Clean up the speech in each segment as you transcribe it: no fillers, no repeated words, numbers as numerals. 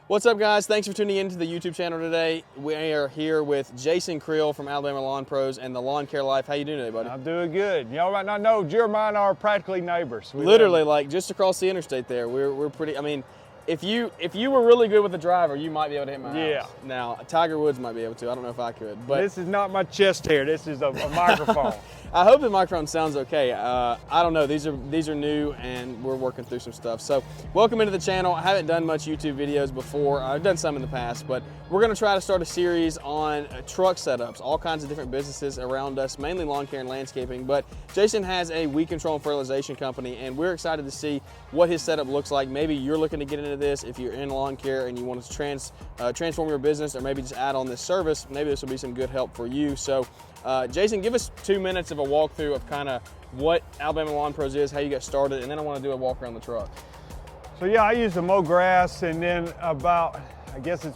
What's up, guys? Thanks for tuning in to the YouTube channel today. We are here with Jason Creel from Alabama Lawn Pros and the Lawn Care Life. How you doing today, buddy? I'm doing good. Y'all might not know, Jeremiah and I are practically neighbors. Literally, like just across the interstate there. We're pretty. I mean, if you were really good with the driver, you might be able to hit my house. Now, Tiger Woods might be able to. I don't know if I could. But this is not my chest hair. This is a microphone. I hope the microphone sounds okay. I don't know. These are new, and we're working through some stuff. So, welcome into the channel. I haven't done much YouTube videos before. I've done some in the past, but we're going to try to start a series on truck setups, all kinds of different businesses around us, mainly lawn care and landscaping. But Jason has a weed control and fertilization company, and we're excited to see what his setup looks like. Maybe you're looking to get into this if you're in lawn care and you want to transform your business, or maybe just add on this service. Maybe this will be some good help for you. So, Jason, give us 2 minutes of a walkthrough of kind of what Alabama Lawn Pros is, how you got started, and then I want to do a walk around the truck. So yeah, I used to mow grass, and then about, I guess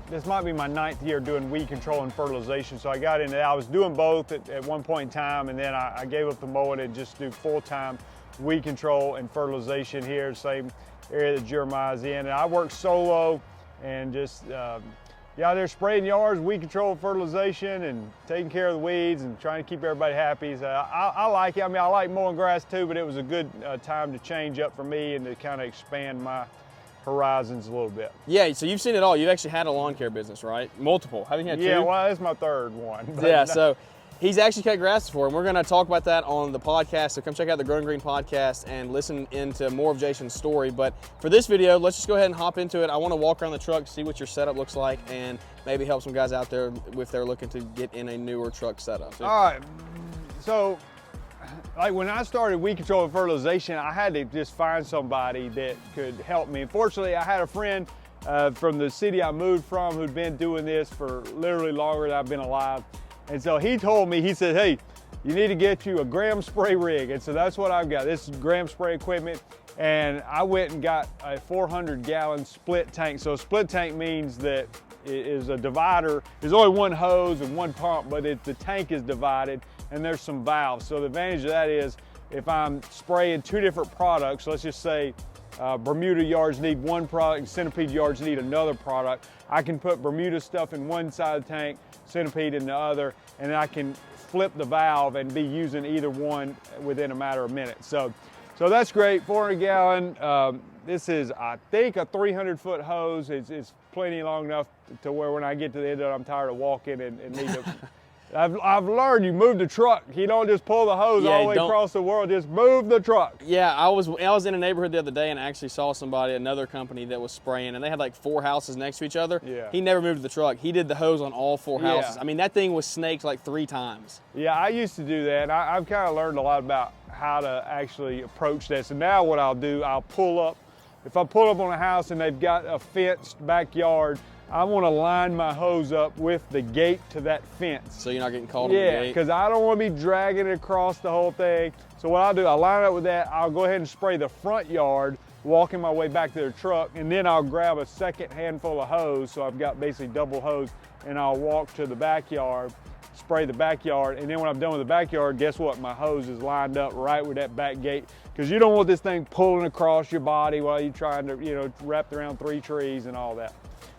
this might be my 9th year doing weed control and fertilization. So I got into that. I was doing both at one point in time, and then I gave up the mowing and just do full-time weed control and fertilization here, same area that Jeremiah's in. And I work solo and just out there spraying yards, weed control, fertilization, and taking care of the weeds and trying to keep everybody happy. So I like it. I mean, I like mowing grass too, but it was a good time to change up for me and to kind of expand my horizons a little bit. Yeah, so you've seen it all. You've actually had a lawn care business, right? Multiple. Haven't you had two? Yeah, well, that's my third one. Yeah, so he's actually cut grass before, and we're going to talk about that on the podcast. So come check out the Growing Green podcast and listen into more of Jason's story. But for this video, let's just go ahead and hop into it. I want to walk around the truck, see what your setup looks like, and maybe help some guys out there if they're looking to get in a newer truck setup. All right. So, like when I started weed control and fertilization, I had to just find somebody that could help me. Fortunately, I had a friend from the city I moved from who'd been doing this for literally longer than I've been alive. And so he told me, he said, hey, you need to get you a gram spray rig. And so that's what I've got. This is gram spray equipment. And I went and got a 400-gallon split tank. So a split tank means that it is a divider. There's only one hose and one pump, but the tank is divided and there's some valves. So the advantage of that is if I'm spraying 2 different products, let's just say Bermuda yards need one product and centipede yards need another product, I can put Bermuda stuff in one side of the tank, centipede in the other, and I can flip the valve and be using either one within a matter of minutes. So that's great. 400 gallon. This is, I think, a 300-foot hose. It's plenty long enough to where when I get to the end of it, I'm tired of walking and need to. I've learned you move the truck. You don't just pull the hose all the way across the world. Just move the truck. Yeah, I was in a neighborhood the other day and I actually saw somebody, another company that was spraying, and they had like 4 houses next to each other. Yeah. He never moved the truck. He did the hose on all 4 houses. I mean, that thing was snaked like 3 times. Yeah, I used to do that, and I've kind of learned a lot about how to actually approach this. And now what I'll do, I'll pull up. If I pull up on a house and they've got a fenced backyard, I want to line my hose up with the gate to that fence. So you're not getting caught on the gate? Yeah, because I don't want to be dragging it across the whole thing. So what I'll do, I'll line it up with that. I'll go ahead and spray the front yard, walking my way back to the truck, and then I'll grab a second handful of hose. So I've got basically double hose, and I'll walk to the backyard, spray the backyard, and then when I'm done with the backyard, guess what? My hose is lined up right with that back gate, because you don't want this thing pulling across your body while you're trying to, wrap around 3 trees and all that.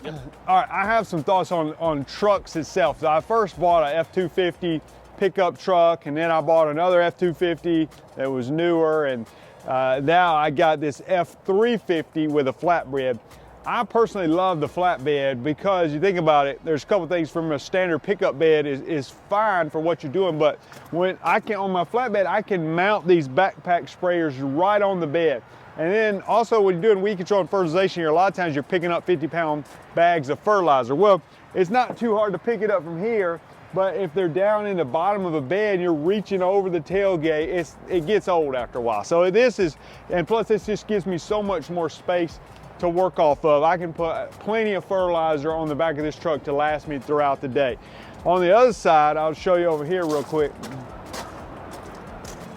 Yep. All right, I have some thoughts on trucks itself. So I first bought a F-250 pickup truck, and then I bought another F-250 that was newer, and now I got this F-350 with a flatbed. I personally love the flatbed because you think about it, there's a couple things. From a standard pickup bed is fine for what you're doing, but when on my flatbed, I can mount these backpack sprayers right on the bed. And then also when you're doing weed control and fertilization, a lot of times you're picking up 50-pound bags of fertilizer. Well, it's not too hard to pick it up from here, but if they're down in the bottom of a bed and you're reaching over the tailgate, it gets old after a while. So this is, and plus this just gives me so much more space to work off of. I can put plenty of fertilizer on the back of this truck to last me throughout the day. On the other side, I'll show you over here real quick.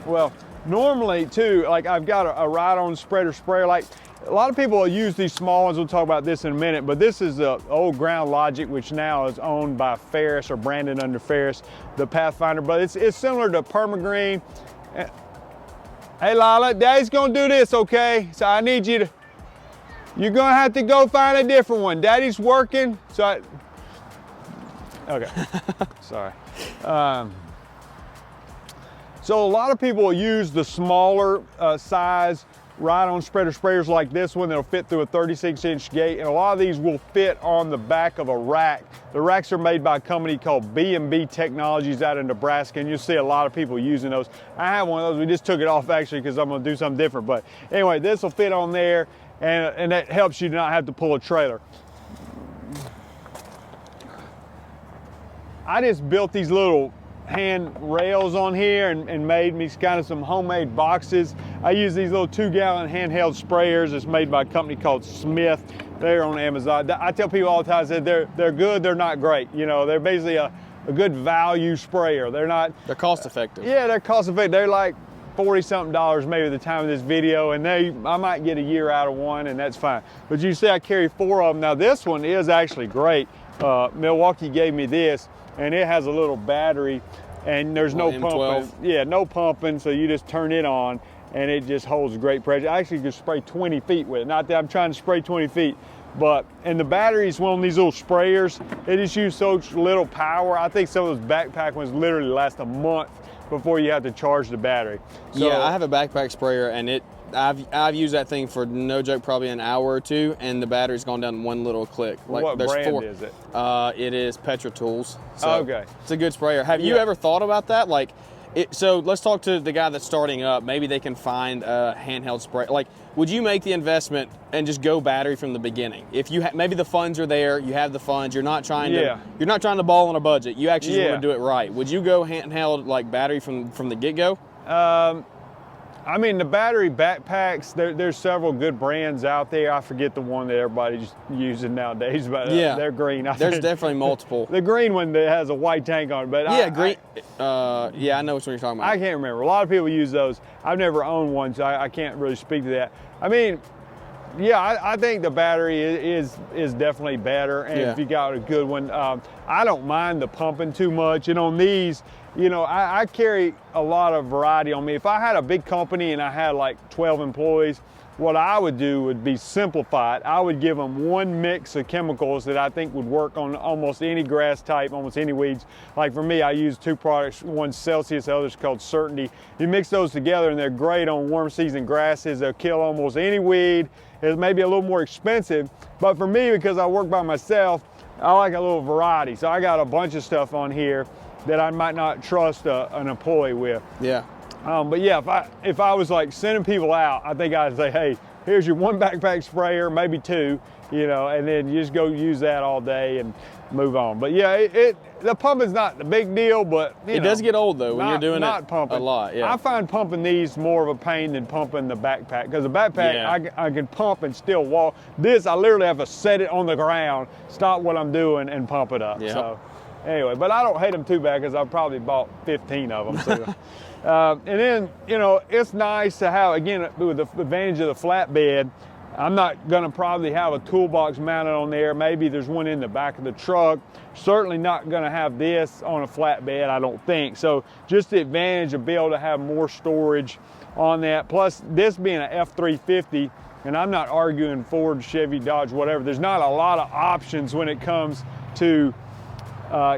Well, normally too, like I've got a ride-on spreader sprayer. Like a lot of people use these small ones. We'll talk about this in a minute, but this is the old Ground Logic, which now is owned by Ferris or branded under Ferris, the Pathfinder. But it's similar to Permagreen. Hey Lila, Daddy's gonna do this, okay? So I need you to You're gonna have to go find a different one. Daddy's working, so okay, sorry. So a lot of people use the smaller size ride-on spreader sprayers like this one that'll fit through a 36-inch gate, and a lot of these will fit on the back of a rack. The racks are made by a company called B&B Technologies out in Nebraska, and you'll see a lot of people using those. I have one of those. We just took it off actually because I'm gonna do something different. But anyway, this will fit on there, and that helps you not have to pull a trailer. I just built these little hand rails on here and made me kind of some homemade boxes. I use these little 2-gallon handheld sprayers. It's made by a company called Smith. They're on Amazon. I tell people all the time, I said they're good, they're not great. You know, they're basically a good value sprayer. They're cost effective. Yeah, they're cost effective. They're like $40-something maybe at the time of this video, and I might get a year out of one, and that's fine. But you see I carry 4 of them. Now this one is actually great. Milwaukee gave me this, and it has a little battery, and there's no pumping. Yeah, no pumping, so you just turn it on, and it just holds great pressure. I actually can spray 20 feet with it. Not that I'm trying to spray 20 feet, and the battery's one of these little sprayers. They just use so little power. I think some of those backpack ones literally last a month before you have to charge the battery. So, yeah, I have a backpack sprayer, and I've used that thing for no joke probably an hour or two, and the battery's gone down one little click. Like, what there's brand 4. is it? It is Petra Tools. So okay. It's a good sprayer. Have you ever thought about that? Like, so let's talk to the guy that's starting up. Maybe they can find a handheld spray. Like, would you make the investment and just go battery from the beginning? If you maybe the funds are there, you have the funds. You're not trying to ball on a budget. You actually want to do it right. Would you go handheld like battery from the get-go? I mean, the battery backpacks, there's several good brands out there. I forget the one that everybody's just using nowadays, but they're green. There's definitely multiple. The green one that has a white tank on it, but green. Yeah, I know which one you're talking about. I can't remember. A lot of people use those. I've never owned one, so I can't really speak to that. I mean, yeah, I think the battery is definitely better, and if you got a good one, I don't mind the pumping too much. And on these, you know, I carry a lot of variety on me. If I had a big company and I had like 12 employees, what I would do would be simplified. I would give them one mix of chemicals that I think would work on almost any grass type, almost any weeds. Like for me, I use 2 products, one's Celsius, the other's called Certainty. You mix those together and they're great on warm season grasses. They'll kill almost any weed. It's maybe a little more expensive, but for me, because I work by myself, I like a little variety. So I got a bunch of stuff on here that I might not trust an employee with. Yeah. But yeah, if I was like sending people out, I think I'd say, hey, here's your 1 backpack sprayer, maybe 2, you know, and then you just go use that all day and move on. But yeah, the pumping's not the big deal, but it does get old though when you're doing it pumping a lot. Yeah. I find pumping these more of a pain than pumping the backpack, because the backpack I can pump and still walk. This I literally have to set it on the ground, stop what I'm doing, and pump it up. So anyway, but I don't hate them too bad because I've probably bought 15 of them. So. And then, you know, it's nice to have, again, with the advantage of the flatbed, I'm not gonna probably have a toolbox mounted on there. Maybe there's one in the back of the truck. Certainly not gonna have this on a flatbed, I don't think. So just the advantage of being able to have more storage on that. Plus this being an F-350, and I'm not arguing Ford, Chevy, Dodge, whatever. There's not a lot of options when it comes to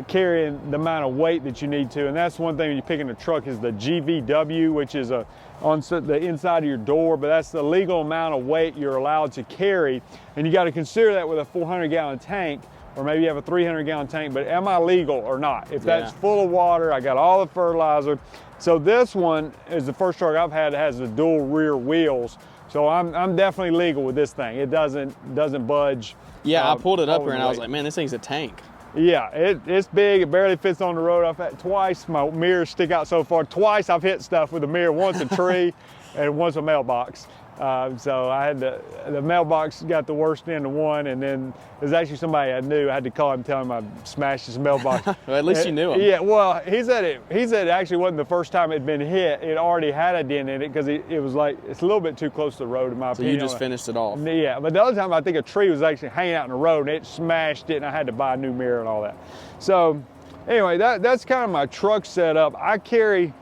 carrying the amount of weight that you need to. And that's one thing when you're picking a truck is the GVW, which is on the inside of your door, but that's the legal amount of weight you're allowed to carry. And you got to consider that with a 400-gallon tank, or maybe you have a 300-gallon tank, but am I legal or not? If that's full of water, I got all the fertilizer. So this one is the first truck I've had that has the dual rear wheels. So I'm definitely legal with this thing. It doesn't budge. Yeah, I pulled it up here and I was like, man, this thing's a tank. Yeah, it's big. It barely fits on the road. I've had twice my mirrors stick out so far. Twice I've hit stuff with a mirror. Once a tree and once a mailbox. So I had the mailbox got the worst end of one, and then there's actually somebody I knew. I had to call him, tell him I smashed his mailbox. Well, at least you knew him. Yeah, well, he said it actually wasn't the first time it'd been hit. It already had a dent in it because it was like, it's a little bit too close to the road in my opinion. So you just finished it off. Yeah, but the other time I think a tree was actually hanging out in the road and it smashed it, and I had to buy a new mirror and all that. So anyway, that's kind of my truck setup. I carry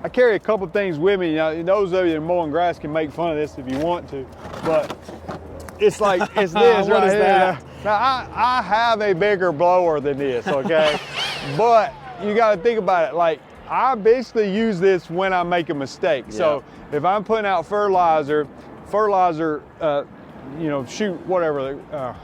I carry a couple things with me. Now, those of you that are mowing grass can make fun of this if you want to, but it's like, it's this What right is here. that? Now, I have a bigger blower than this, okay? But you got to think about it. Like, I basically use this when I make a mistake. Yeah. So if I'm putting out fertilizer, you know, shoot whatever,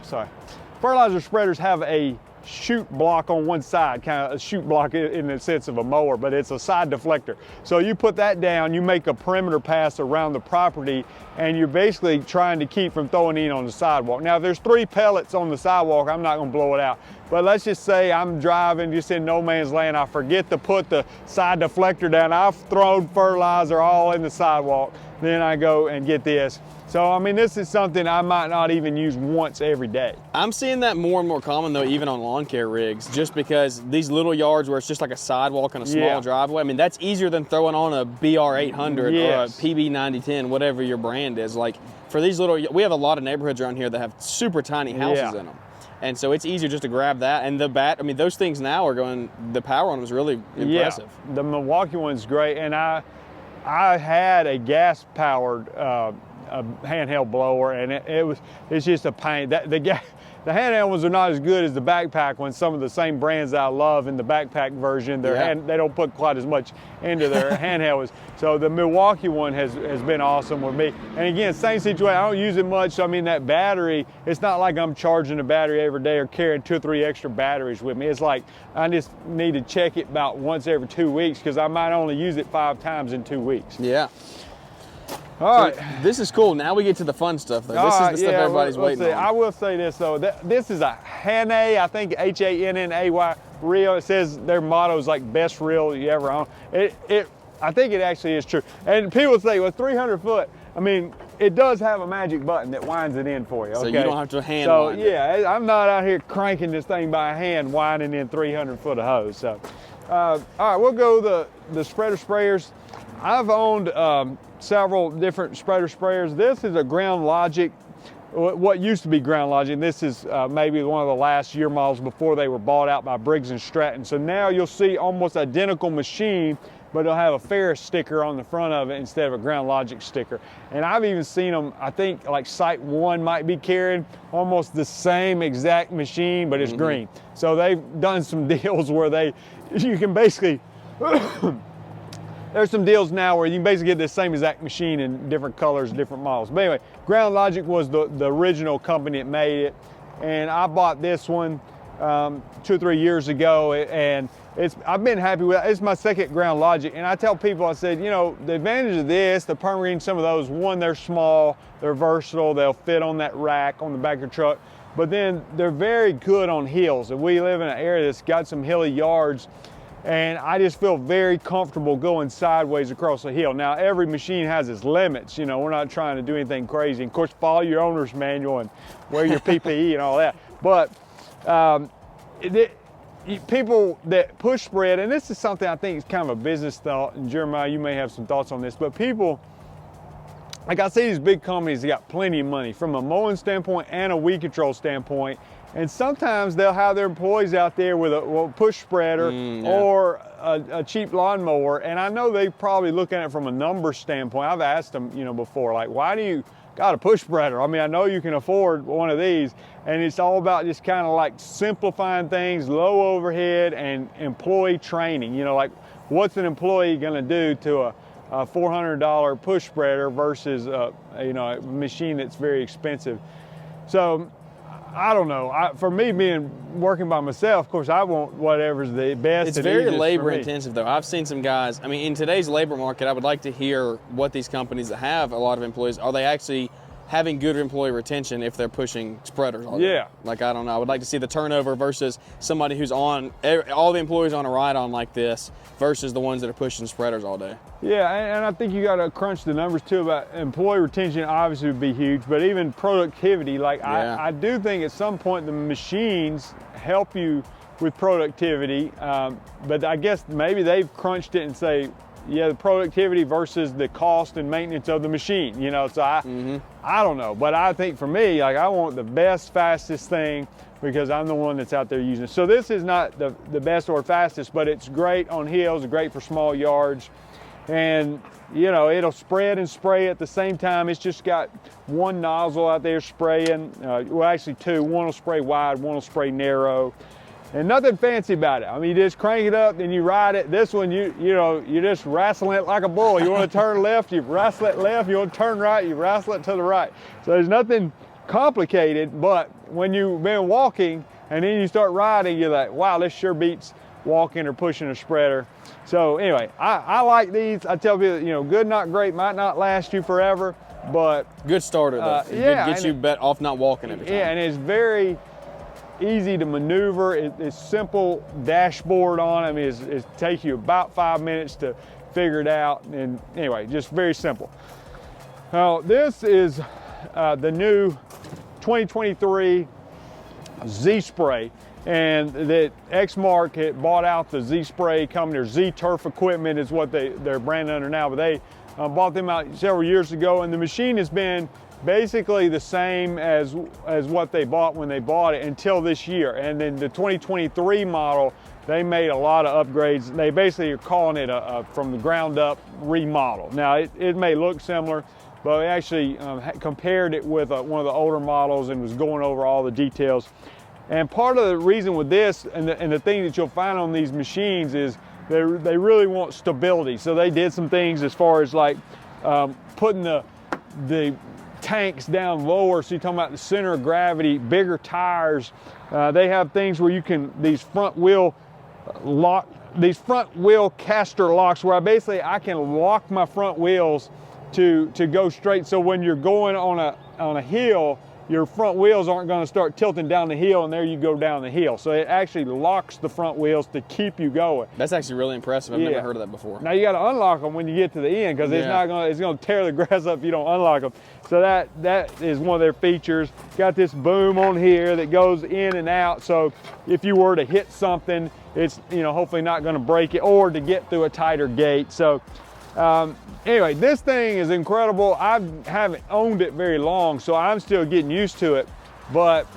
fertilizer spreaders have a chute block on one side, kind of a chute block in the sense of a mower, but it's a side deflector. So you put that down, you make a perimeter pass around the property, and you're basically trying to keep from throwing in on the sidewalk. Now, if there's 3 pellets on the sidewalk, I'm not gonna blow it out. But let's just say I'm driving just in no man's land, I forget to put the side deflector down, I've thrown fertilizer all in the sidewalk, then I go and get this. So, I mean, this is something I might not even use once every day. I'm seeing that more and more common, though, even on lawn care rigs, just because these little yards where it's just like a sidewalk and a small driveway, I mean, that's easier than throwing on a BR800 or a PB9010, whatever your brand is. Like, for these little, we have a lot of neighborhoods around here that have super tiny houses in them. And so it's easier just to grab that. And I mean, those things now are going, the power on them is really impressive. Yeah, the Milwaukee one's great. And I had a gas-powered a handheld blower, and it's just a pain. The handheld ones are not as good as the backpack ones. Some of the same brands I love in the backpack version, they don't put quite as much into their handhelds. So the Milwaukee one has been awesome with me. And again, same situation. I don't use it much. So I mean, that battery, it's not like I'm charging a battery every day or carrying 2 or 3 extra batteries with me. It's like I just need to check it about once every 2 weeks because I might only use it 5 times in 2 weeks. Yeah. All right. This is cool. Now we get to the fun stuff, though. This is the stuff everybody's waiting on. I will say this, though. This is a Hanay, I think H-A-N-N-A-Y reel. It says their motto is like best reel you ever own. I think it actually is true. And people say, well, 300 foot. I mean, it does have a magic button that winds it in for you. Okay? So you don't have to hand wind it. I'm not out here cranking this thing by hand, winding in 300 foot of hose. So, all right, we'll go the spreader sprayers. I've owned several different spreader sprayers. This is a Ground Logic, what used to be Ground Logic. This is maybe one of the last year models before they were bought out by Briggs & Stratton. So now you'll see almost identical machine, but it'll have a Ferris sticker on the front of it instead of a Ground Logic sticker. And I've even seen them, I think like Site 1 might be carrying almost the same exact machine, but it's green. So they've done some deals where you can basically, there's some deals now where you can basically get the same exact machine in different colors, different models. But anyway, Ground Logic was the original company that made it. And I bought this one 2 or 3 years ago, and I've been happy with it. It's my second Ground Logic. And I tell people, I said, you know, the advantage of this, the permanent, some of those, one, they're small, they're versatile, they'll fit on that rack on the back of your truck. But then they're very good on hills. And we live in an area that's got some hilly yards. And I just feel very comfortable going sideways across a hill. Now, every machine has its limits. You know, we're not trying to do anything crazy. And of course, follow your owner's manual and wear your PPE and all that. But people that push spread, and this is something I think is kind of a business thought, and Jeremiah, you may have some thoughts on this, but people, like I see these big companies that got plenty of money from a mowing standpoint and a weed control standpoint. And sometimes they'll have their employees out there with a push spreader or a cheap lawnmower. And I know they probably look at it from a number standpoint. I've asked them, you know, before, like, why do you got a push spreader? I mean, I know you can afford one of these. And it's all about just kind of like simplifying things, low overhead, and employee training. You know, like, what's an employee going to do to a $400 push spreader versus you know, a machine that's very expensive? So I don't know. For me, working by myself, of course, I want whatever's the best. It's very labor intensive, though. I've seen some guys. I mean, in today's labor market, I would like to hear what these companies that have a lot of employees, are they actually having good employee retention if they're pushing spreaders all day? Yeah. Like, I don't know. I would like to see the turnover versus somebody who's on, all the employees on a ride-on like this versus the ones that are pushing spreaders all day. Yeah, and I think you got to crunch the numbers too about employee retention. Obviously would be huge, but even productivity. Like, I do think at some point the machines help you with productivity, but I guess maybe they've crunched it and say, yeah, the productivity versus the cost and maintenance of the machine, you know, so I don't know. But I think for me, like, I want the best, fastest thing because I'm the one that's out there using it. So this is not the best or fastest, but it's great on hills, great for small yards. and you know, it'll spread and spray at the same time. It's just got one nozzle out there spraying, well actually two. One will spray wide, one will spray narrow, and nothing fancy about it. I mean, you just crank it up and you ride it. This one, you know, you're just wrestling it like a bull. You want to turn left, you wrestle it left. You want to turn right, you wrestle it to the right. So there's nothing complicated, but when you've been walking and then you start riding, you're like, wow, this sure beats walking or pushing a spreader. So anyway, I like these. I tell people, you know, good, not great, might not last you forever, but good starter though. Yeah, get you bet off not walking every time. Yeah, and it's very easy to maneuver. It's simple dashboard on. I mean, it takes you about 5 minutes to figure it out. And anyway, just very simple. Now this is the new 2023 Zspray. And that Exmark had bought out the Zspray company, or Z-Turf Equipment is what they're branded under now, but they bought them out several years ago, and the machine has been basically the same as what they bought when they bought it until this year. And then the 2023 model, they made a lot of upgrades. They basically are calling it a from the ground up remodel. Now it may look similar, but we actually compared it with one of the older models and was going over all the details. And part of the reason with this, and the thing that you'll find on these machines is they really want stability. So they did some things as far as like putting the tanks down lower. So you're talking about the center of gravity, bigger tires. They have things where you can, these front wheel caster locks, where I can lock my front wheels to go straight. So when you're going on a hill, your front wheels aren't going to start tilting down the hill, and there you go down the hill. So it actually locks the front wheels to keep you going. That's actually really impressive. I've never heard of that before. Now you got to unlock them when you get to the end, because it's going to tear the grass up if you don't unlock them. So that is one of their features. Got this boom on here that goes in and out. So if you were to hit something, it's, you know, hopefully not going to break it, or to get through a tighter gate. So anyway, this thing is incredible. I haven't owned it very long, so I'm still getting used to it. But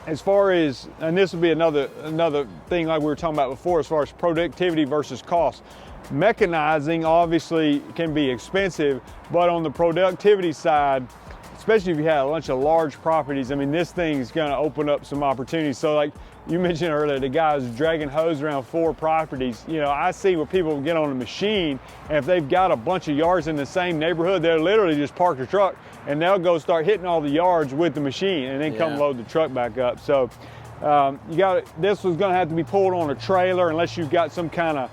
as far as, and this will be another thing like we were talking about before, as far as productivity versus cost. Mechanizing obviously can be expensive, but on the productivity side, especially if you have a bunch of large properties, I mean, this thing's gonna open up some opportunities. So like you mentioned earlier, the guy was dragging hose around 4 properties. You know, I see where people get on a machine, and if they've got a bunch of yards in the same neighborhood, they'll literally just park the truck and they'll go start hitting all the yards with the machine, and then come load the truck back up. So this was gonna have to be pulled on a trailer, unless you've got some kind of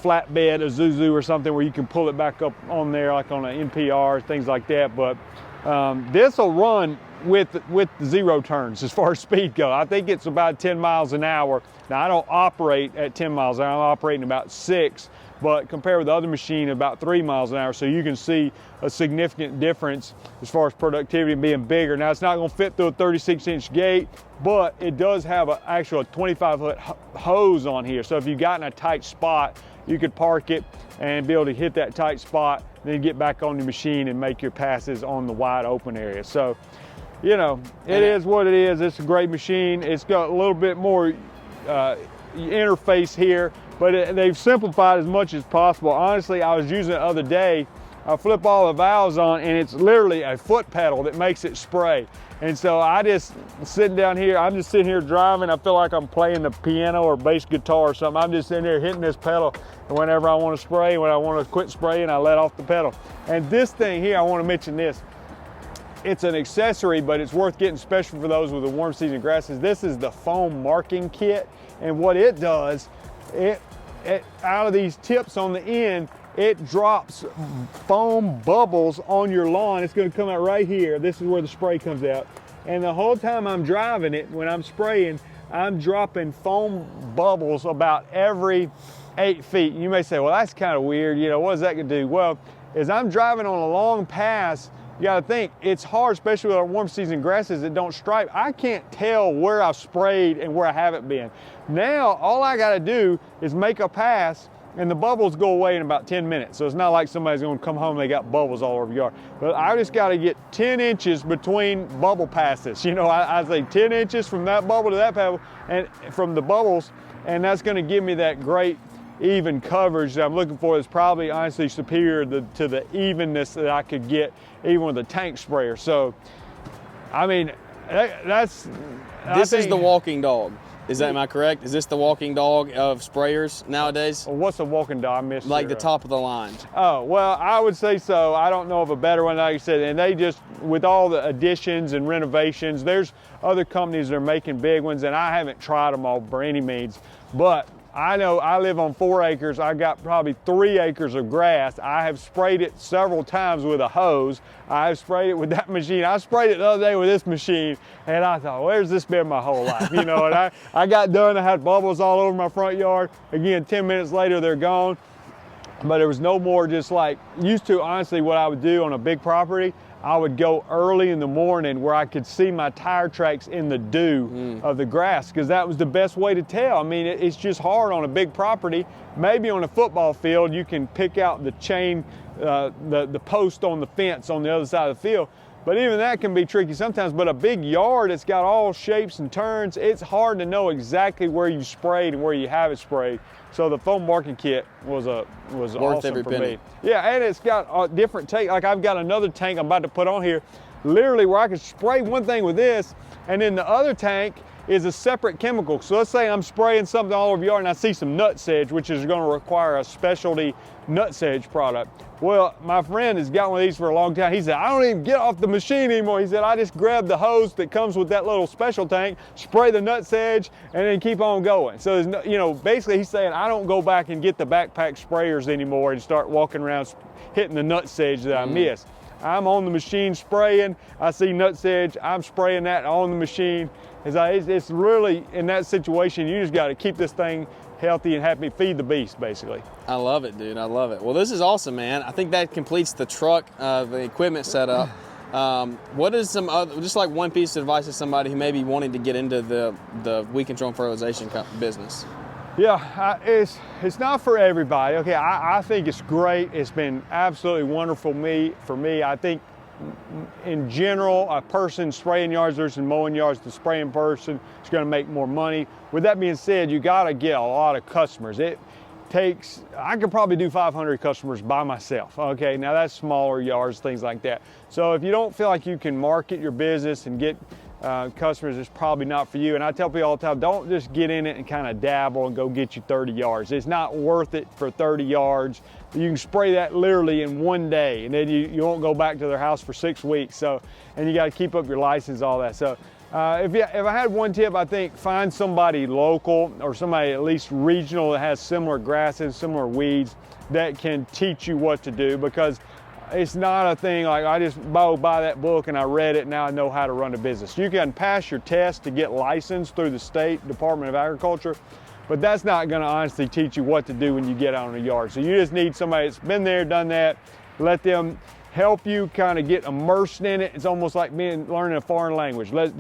flatbed, a Zuzu or something, where you can pull it back up on there, like on an NPR, things like that. But this will run with 0 turns as far as speed goes. I think it's about 10 miles an hour. Now I don't operate at 10 miles an hour, I'm operating about 6, but compared with the other machine, about 3 miles an hour. So you can see a significant difference as far as productivity being bigger. Now it's not gonna fit through a 36-inch gate, but it does have a 25-foot hose on here. So if you got in a tight spot, you could park it and be able to hit that tight spot, then get back on your machine and make your passes on the wide open area. So, you know, it is what it is. It's a great machine. It's got a little bit more interface here, but they've simplified as much as possible. Honestly, I was using it the other day. I flip all the valves on, and it's literally a foot pedal that makes it spray. And so I'm just sitting here driving. I feel like I'm playing the piano or bass guitar or something. I'm just sitting there hitting this pedal, and whenever I want to spray, when I want to quit spraying, I let off the pedal. And this thing here, I want to mention this. It's an accessory, but it's worth getting, special for those with the warm season grasses. This is the foam marking kit, and what it does, out of these tips on the end, it drops foam bubbles on your lawn. It's going to come out right here. This is where the spray comes out. And the whole time I'm driving it, when I'm spraying, I'm dropping foam bubbles about every 8 feet. You may say, well, that's kind of weird. You know, what is that going to do? Well, as I'm driving on a long pass, you got to think, it's hard, especially with our warm season grasses that don't stripe. I can't tell where I've sprayed and where I haven't been. Now, all I got to do is make a pass, and the bubbles go away in about 10 minutes. So it's not like somebody's going to come home and they got bubbles all over your yard. But I just got to get 10 inches between bubble passes. You know, I say 10 inches from that bubble to that bubble, and from the bubbles, and that's going to give me that great even coverage that I'm looking for is probably honestly superior to the evenness that I could get even with a tank sprayer. So, I mean, this is the walking dog. Am I correct? Is this the walking dog of sprayers nowadays? Well, what's a walking dog? I missed like the top of the line. Oh, well, I would say so. I don't know of a better one, like I said, and they just, with all the additions and renovations, there's other companies that are making big ones, and I haven't tried them all by any means, but I know I live on 4 acres. I got probably 3 acres of grass. I have sprayed it several times with a hose. I have sprayed it with that machine. I sprayed it the other day with this machine, and I thought, where's this been my whole life? You know, and I got done. I had bubbles all over my front yard. Again, 10 minutes later, they're gone. But there was no more just like, used to, honestly, what I would do on a big property, I would go early in the morning where I could see my tire tracks in the dew of the grass, because that was the best way to tell. I mean, it's just hard on a big property. Maybe on a football field, you can pick out the chain, the post on the fence on the other side of the field. But even that can be tricky sometimes. But a big yard, it's got all shapes and turns. It's hard to know exactly where you sprayed and where you haven't sprayed. So the foam marking kit was awesome for me. Yeah, and it's got a different tank. Like I've got another tank I'm about to put on here, literally where I could spray one thing with this, and then the other tank is a separate chemical. So let's say I'm spraying something all over your yard and I see some nut sedge, which is going to require a specialty nut sedge product. Well, my friend has got one of these for a long time. He said, I don't even get off the machine anymore. He said, I just grab the hose that comes with that little special tank, spray the nut sedge, and then keep on going. So, there's no, you know, basically he's saying, I don't go back and get the backpack sprayers anymore and start walking around hitting the nut sedge that I miss. I'm on the machine spraying. I see nut sedge, I'm spraying that on the machine. It's really, in that situation, you just got to keep this thing healthy and happy, feed the beast, basically. I love it, dude. I love it. Well, this is awesome, man. I think that completes the truck, the equipment setup. What is some other, just like one piece of advice to somebody who may be wanting to get into the weed control and fertilization business? Yeah, it's not for everybody. Okay, I think it's great. It's been absolutely wonderful for me. I think in general, a person spraying yards versus mowing yards, the spraying person is going to make more money. With that being said, you got to get a lot of customers. It takes, I could probably do 500 customers by myself. Okay, now that's smaller yards, things like that. So if you don't feel like you can market your business and get customers, it's probably not for you. And I tell people all the time, don't just get in it and kind of dabble and go get you 30 yards. It's not worth it for 30 yards. You can spray that literally in one day, and then you won't go back to their house for 6 weeks. So, and you got to keep up your license, all that. So if I had one tip, I think find somebody local or somebody at least regional that has similar grasses, similar weeds that can teach you what to do, because it's not a thing like I just buy that book and I read it and now I know how to run a business. You can pass your test to get licensed through the state Department of Agriculture, but that's not going to honestly teach you what to do when you get out in the yard. So you just need somebody that's been there, done that. Let them help you kind of get immersed in it. It's almost like learning a foreign language. Let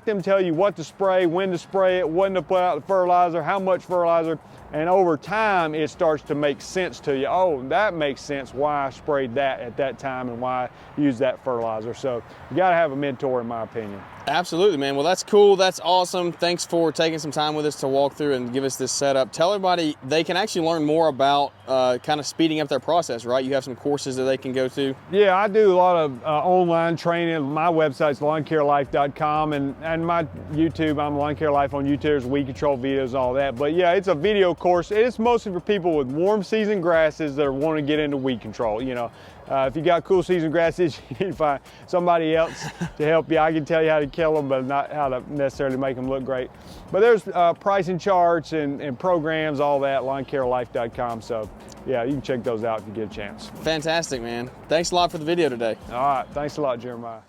them tell you what to spray, when to spray it, when to put out the fertilizer, how much fertilizer, and over time it starts to make sense to you. Oh, that makes sense why I sprayed that at that time and why I used that fertilizer. So you got to have a mentor, in my opinion. Absolutely, man. Well, that's cool. That's awesome. Thanks for taking some time with us to walk through and give us this setup. Tell everybody they can actually learn more about kind of speeding up their process, right? You have some courses that they can go to. Yeah, I do a lot of online training. My website's lawncarelife.com, and my YouTube, I'm Lawn Care Life on YouTube. There's weed control videos and all that. But yeah, it's a video course. It's mostly for people with warm season grasses that want to get into weed control. You know, if you got cool season grasses, you need to find somebody else to help you. I can tell you how to kill them, but not how to necessarily make them look great. But there's pricing charts and programs, all that, lawncarelife.com. So yeah, you can check those out if you get a chance. Fantastic, man. Thanks a lot for the video today. All right, thanks a lot, Jeremiah.